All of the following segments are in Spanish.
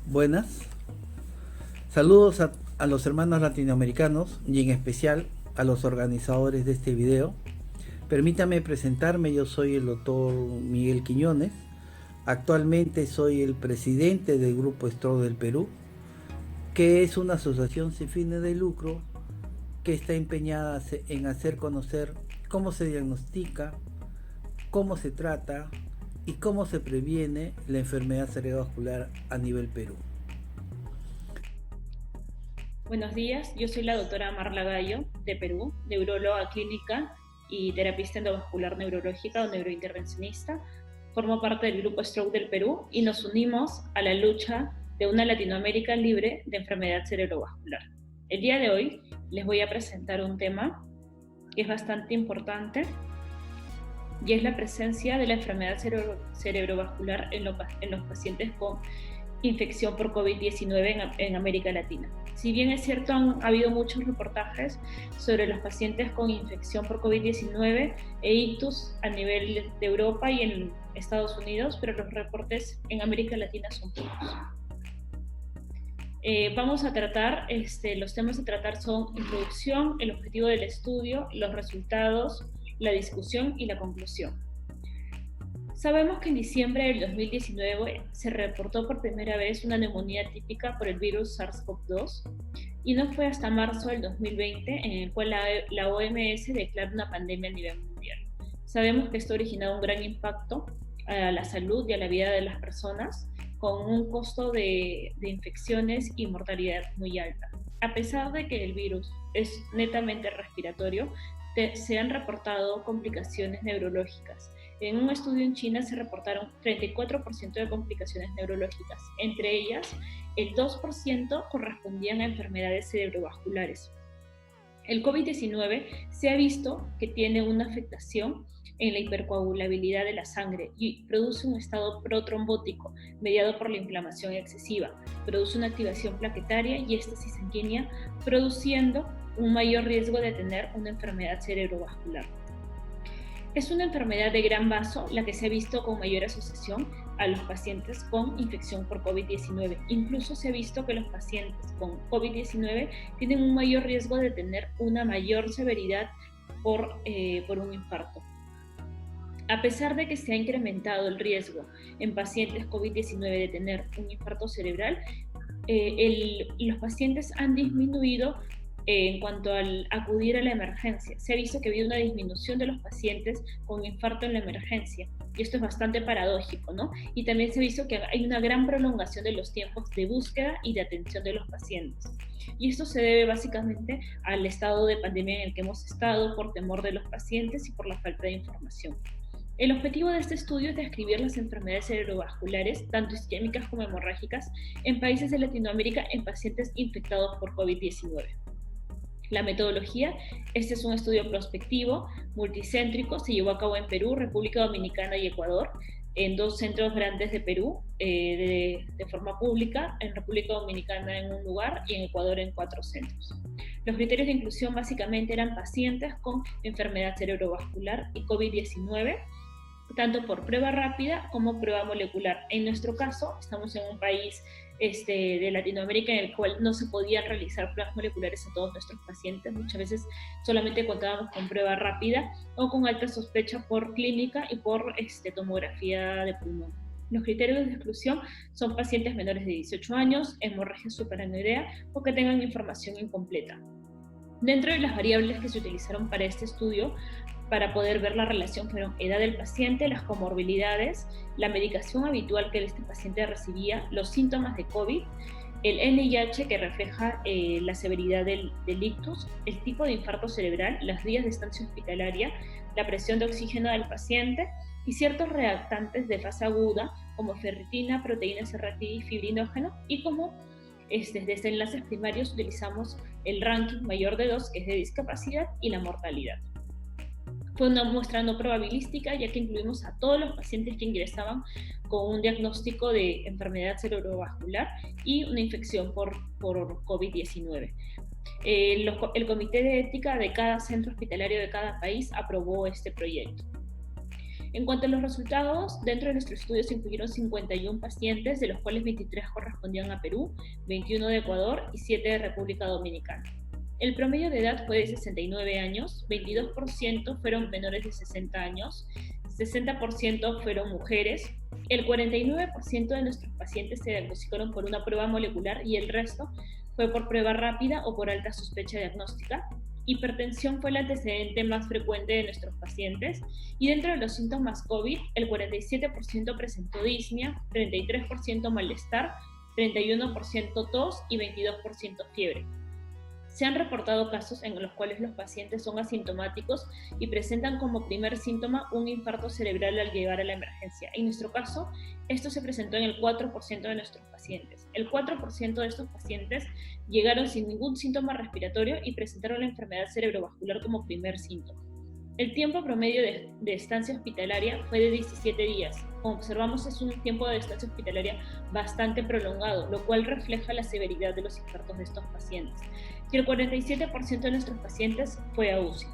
Buenas. Saludos a los hermanos latinoamericanos y en especial a los organizadores de este video. Permítame presentarme, yo soy el doctor Miguel Quiñones. Actualmente soy el presidente del Grupo Stroke del Perú, que es una asociación sin fines de lucro que está empeñada en hacer conocer cómo se diagnostica, cómo se trata y cómo se previene la enfermedad cerebrovascular a nivel Perú. Buenos días, yo soy la doctora Marla Gallo, de Perú, neuróloga clínica y terapista endovascular neurológica o neurointervencionista. Formo parte del Grupo Stroke del Perú y nos unimos a la lucha de una Latinoamérica libre de enfermedad cerebrovascular. El día de hoy les voy a presentar un tema que es bastante importante y es la presencia de la enfermedad cerebrovascular en los pacientes con infección por COVID-19 en América Latina. Si bien es cierto, han habido muchos reportajes sobre los pacientes con infección por COVID-19 e ictus a nivel de Europa y en Estados Unidos, pero los reportes en América Latina son pocos. Vamos a tratar, los temas a tratar son introducción, el objetivo del estudio, los resultados, la discusión y la conclusión. Sabemos que en diciembre del 2019 se reportó por primera vez una neumonía típica por el virus SARS-CoV-2 y no fue hasta marzo del 2020 en el cual la OMS declaró una pandemia a nivel mundial. Sabemos que esto ha originado un gran impacto a la salud y a la vida de las personas, con un costo de infecciones y mortalidad muy alta. A pesar de que el virus es netamente respiratorio, se han reportado complicaciones neurológicas. En un estudio en China se reportaron 34% de complicaciones neurológicas, entre ellas el 2% correspondían a enfermedades cerebrovasculares. El COVID-19 se ha visto que tiene una afectación en la hipercoagulabilidad de la sangre y produce un estado protrombótico mediado por la inflamación excesiva, produce una activación plaquetaria y éstasis sanguínea, produciendo un mayor riesgo de tener una enfermedad cerebrovascular. Es una enfermedad de gran vaso la que se ha visto con mayor asociación a los pacientes con infección por COVID-19. Incluso se ha visto que los pacientes con COVID-19 tienen un mayor riesgo de tener una mayor severidad por un infarto. A pesar de que se ha incrementado el riesgo en pacientes COVID-19 de tener un infarto cerebral, los pacientes han disminuido en cuanto al acudir a la emergencia. Se ha visto que ha habido una disminución de los pacientes con infarto en la emergencia, y esto es bastante paradójico, ¿no? Y también se ha visto que hay una gran prolongación de los tiempos de búsqueda y de atención de los pacientes. Y esto se debe básicamente al estado de pandemia en el que hemos estado, por temor de los pacientes y por la falta de información. El objetivo de este estudio es describir las enfermedades cerebrovasculares, tanto isquémicas como hemorrágicas, en países de Latinoamérica en pacientes infectados por COVID-19. La metodología: este es un estudio prospectivo, multicéntrico, se llevó a cabo en Perú, República Dominicana y Ecuador, en dos centros grandes de Perú, de forma pública, en República Dominicana en un lugar y en Ecuador en 4 centros. Los criterios de inclusión básicamente eran pacientes con enfermedad cerebrovascular y COVID-19, tanto por prueba rápida como prueba molecular. En nuestro caso, estamos en un país de Latinoamérica en el cual no se podían realizar pruebas moleculares a todos nuestros pacientes. Muchas veces solamente contábamos con prueba rápida o con alta sospecha por clínica y por tomografía de pulmón. Los criterios de exclusión son pacientes menores de 18 años, hemorragia suprarrenal o que tengan información incompleta. Dentro de las variables que se utilizaron para este estudio, para poder ver la relación, fueron edad del paciente, las comorbilidades, la medicación habitual que este paciente recibía, los síntomas de COVID, el NIH que refleja la severidad del ictus, el tipo de infarto cerebral, las días de estancia hospitalaria, la presión de oxígeno del paciente y ciertos reactantes de fase aguda como ferritina, proteína C-reactiva y fibrinógeno, y como desde enlaces primarios utilizamos el ranking mayor de 2, que es de discapacidad, y la mortalidad. Fue una muestra no probabilística, ya que incluimos a todos los pacientes que ingresaban con un diagnóstico de enfermedad cerebrovascular y una infección por COVID-19. El comité de ética de cada centro hospitalario de cada país aprobó este proyecto. En cuanto a los resultados, dentro de nuestro estudio se incluyeron 51 pacientes, de los cuales 23 correspondían a Perú, 21 de Ecuador y 7 de República Dominicana. El promedio de edad fue de 69 años, 22% fueron menores de 60 años, 60% fueron mujeres, el 49% de nuestros pacientes se diagnosticaron por una prueba molecular y el resto fue por prueba rápida o por alta sospecha diagnóstica. Hipertensión fue el antecedente más frecuente de nuestros pacientes y dentro de los síntomas COVID, el 47% presentó disnea, 33% malestar, 31% tos y 22% fiebre. Se han reportado casos en los cuales los pacientes son asintomáticos y presentan como primer síntoma un infarto cerebral al llegar a la emergencia. En nuestro caso, esto se presentó en el 4% de nuestros pacientes. El 4% de estos pacientes llegaron sin ningún síntoma respiratorio y presentaron la enfermedad cerebrovascular como primer síntoma. El tiempo promedio de estancia hospitalaria fue de 17 días. Como observamos, es un tiempo de estancia hospitalaria bastante prolongado, lo cual refleja la severidad de los infartos de estos pacientes. Y el 47% de nuestros pacientes fue a UCI.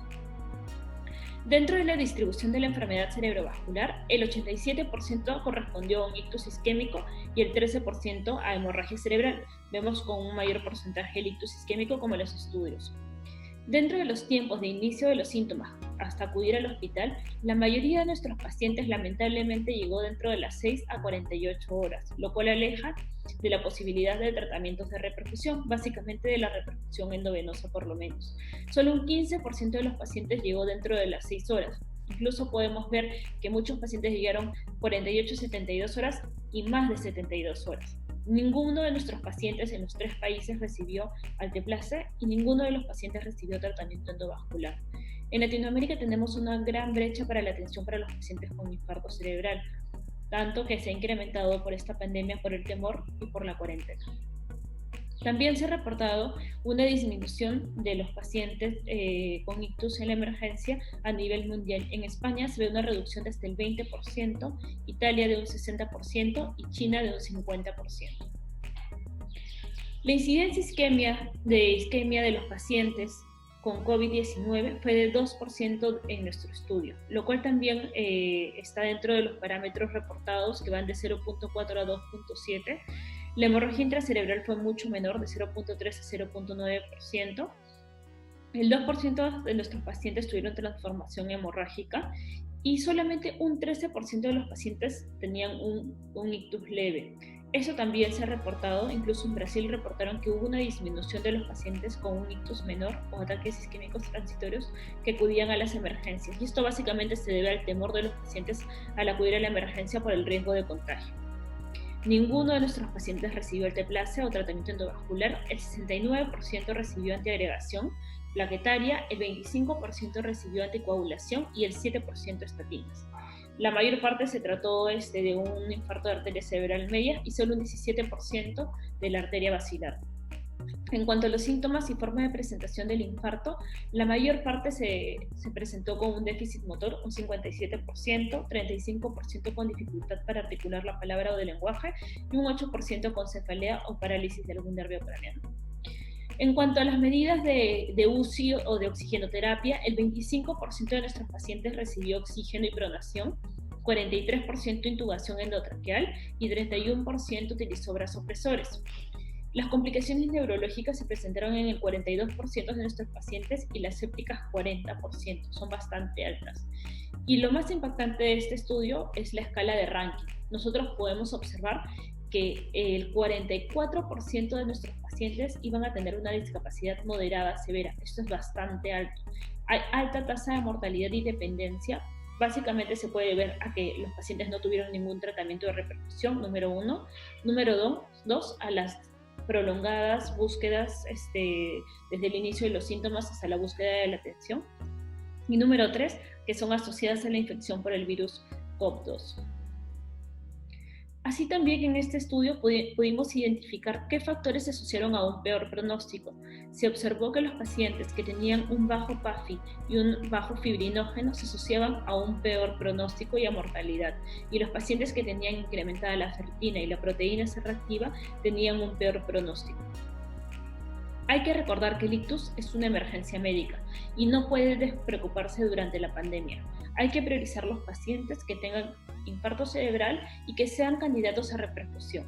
Dentro de la distribución de la enfermedad cerebrovascular, el 87% correspondió a un ictus isquémico y el 13% a hemorragia cerebral. Vemos con un mayor porcentaje el ictus isquémico como en los estudios. Dentro de los tiempos de inicio de los síntomas hasta acudir al hospital, la mayoría de nuestros pacientes lamentablemente llegó dentro de las 6 a 48 horas, lo cual aleja de la posibilidad de tratamientos de reperfusión, básicamente de la reperfusión endovenosa por lo menos. Solo un 15% de los pacientes llegó dentro de las 6 horas. Incluso podemos ver que muchos pacientes llegaron 48 a 72 horas y más de 72 horas. Ninguno de nuestros pacientes en los 3 países recibió alteplase y ninguno de los pacientes recibió tratamiento endovascular. En Latinoamérica tenemos una gran brecha para la atención para los pacientes con infarto cerebral, tanto que se ha incrementado por esta pandemia, por el temor y por la cuarentena. También se ha reportado una disminución de los pacientes con ictus en la emergencia a nivel mundial. En España se ve una reducción de hasta el 20%, Italia de un 60% y China de un 50%. La incidencia de isquemia de los pacientes con COVID-19 fue de 2% en nuestro estudio, lo cual también está dentro de los parámetros reportados que van de 0.4 a 2.7. La hemorragia intracerebral fue mucho menor, de 0.3 a 0.9%. El 2% de nuestros pacientes tuvieron transformación hemorrágica y solamente un 13% de los pacientes tenían un ictus leve. Eso también se ha reportado, incluso en Brasil reportaron que hubo una disminución de los pacientes con un ictus menor o ataques isquémicos transitorios que acudían a las emergencias. Y esto básicamente se debe al temor de los pacientes al acudir a la emergencia por el riesgo de contagio. Ninguno de nuestros pacientes recibió alteplase o tratamiento endovascular, el 69% recibió antiagregación plaquetaria, el 25% recibió anticoagulación y el 7% estatinas. La mayor parte se trató de un infarto de arteria cerebral media y solo un 17% de la arteria basilar. En cuanto a los síntomas y forma de presentación del infarto, la mayor parte se presentó con un déficit motor, un 57%, 35% con dificultad para articular la palabra o del lenguaje y un 8% con cefalea o parálisis de algún nervio craneano. En cuanto a las medidas de UCI o de oxigenoterapia, el 25% de nuestros pacientes recibió oxígeno y pronación, 43% intubación endotraqueal y 31% utilizó vasopresores. Las complicaciones neurológicas se presentaron en el 42% de nuestros pacientes y las sépticas 40%, son bastante altas. Y lo más impactante de este estudio es la escala de Rankin. Nosotros podemos observar que el 44% de nuestros pacientes iban a tener una discapacidad moderada severa. Esto es bastante alto. Hay alta tasa de mortalidad y dependencia. Básicamente se puede ver a que los pacientes no tuvieron ningún tratamiento de repercusión, número 1. Número 2, a las prolongadas búsquedas desde el inicio de los síntomas hasta la búsqueda de la atención. Y número 3, que son asociadas a la infección por el virus COV-2. Así también en este estudio pudimos identificar qué factores se asociaron a un peor pronóstico. Se observó que los pacientes que tenían un bajo PAFI y un bajo fibrinógeno se asociaban a un peor pronóstico y a mortalidad, y los pacientes que tenían incrementada la ferritina y la proteína C reactiva tenían un peor pronóstico. Hay que recordar que el ictus es una emergencia médica y no puede despreocuparse durante la pandemia. Hay que priorizar los pacientes que tengan infarto cerebral y que sean candidatos a reperfusión.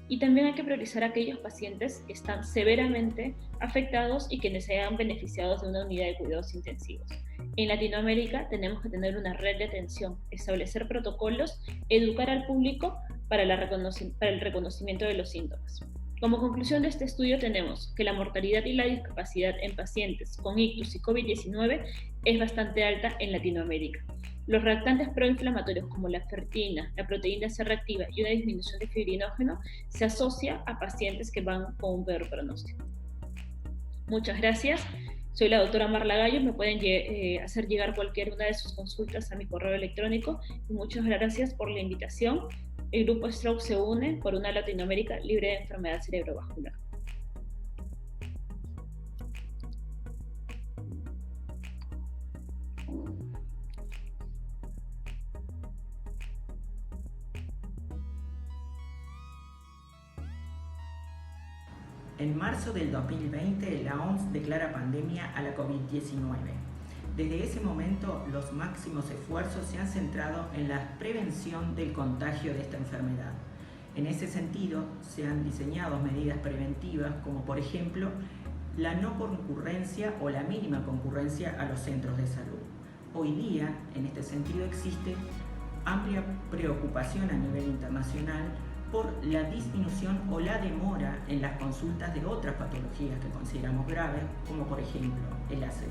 Y también hay que priorizar a aquellos pacientes que están severamente afectados y que se hayan beneficiado de una unidad de cuidados intensivos. En Latinoamérica tenemos que tener una red de atención, establecer protocolos, educar al público para el reconocimiento de los síntomas. Como conclusión de este estudio tenemos que la mortalidad y la discapacidad en pacientes con ictus y COVID-19 es bastante alta en Latinoamérica. Los reactantes proinflamatorios como la ferritina, la proteína C reactiva y una disminución de fibrinógeno se asocia a pacientes que van con un peor pronóstico. Muchas gracias. Soy la doctora Marla Gallo. Me pueden hacer llegar cualquier una de sus consultas a mi correo electrónico. Y muchas gracias por la invitación. El Grupo Stroke se une por una Latinoamérica libre de enfermedad cerebrovascular. En marzo del 2020, la OMS declara pandemia a la COVID-19. Desde ese momento, los máximos esfuerzos se han centrado en la prevención del contagio de esta enfermedad. En ese sentido, se han diseñado medidas preventivas como, por ejemplo, la no concurrencia o la mínima concurrencia a los centros de salud. Hoy día, en este sentido, existe amplia preocupación a nivel internacional por la disminución o la demora en las consultas de otras patologías que consideramos graves, como por ejemplo el ACV.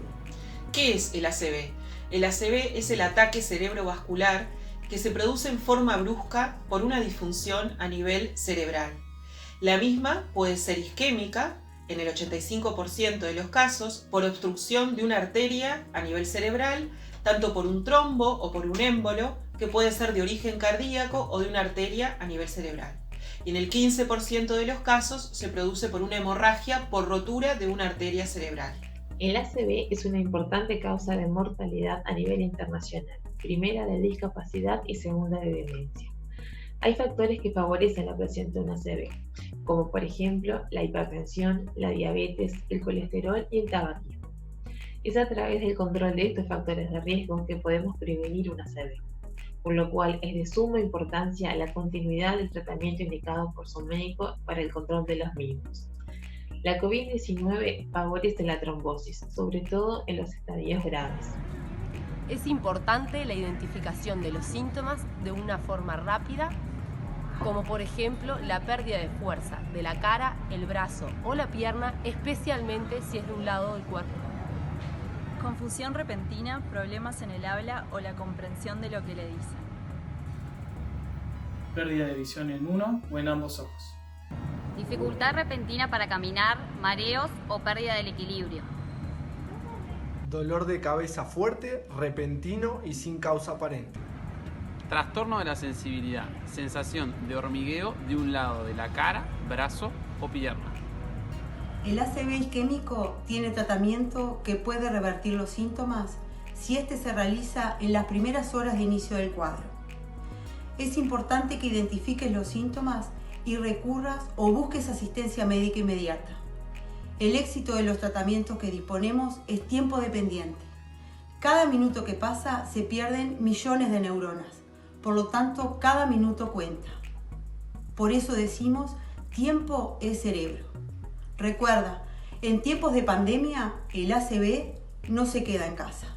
¿Qué es el ACV? El ACV es el ataque cerebrovascular que se produce en forma brusca por una disfunción a nivel cerebral. La misma puede ser isquémica, en el 85% de los casos, por obstrucción de una arteria a nivel cerebral, tanto por un trombo o por un émbolo, que puede ser de origen cardíaco o de una arteria a nivel cerebral. Y en el 15% de los casos se produce por una hemorragia por rotura de una arteria cerebral. El ACV es una importante causa de mortalidad a nivel internacional, primera de discapacidad y segunda de demencia. Hay factores que favorecen la aparición de un ACV, como por ejemplo la hipertensión, la diabetes, el colesterol y el tabaquismo. Es a través del control de estos factores de riesgo que podemos prevenir un ACV, por lo cual es de suma importancia la continuidad del tratamiento indicado por su médico para el control de los mismos. La COVID-19 favorece la trombosis, sobre todo en los estadios graves. Es importante la identificación de los síntomas de una forma rápida, como por ejemplo la pérdida de fuerza de la cara, el brazo o la pierna, especialmente si es de un lado del cuerpo. Confusión repentina, problemas en el habla o la comprensión de lo que le dicen. Pérdida de visión en uno o en ambos ojos. Dificultad repentina para caminar, mareos o pérdida del equilibrio. Dolor de cabeza fuerte, repentino y sin causa aparente. Trastorno de la sensibilidad, sensación de hormigueo de un lado de la cara, brazo o pierna. El ACV isquémico tiene tratamiento que puede revertir los síntomas si este se realiza en las primeras horas de inicio del cuadro. Es importante que identifiques los síntomas y recurras o busques asistencia médica inmediata. El éxito de los tratamientos que disponemos es tiempo dependiente. Cada minuto que pasa se pierden millones de neuronas, por lo tanto cada minuto cuenta. Por eso decimos, tiempo es cerebro. Recuerda, en tiempos de pandemia, el ACV no se queda en casa.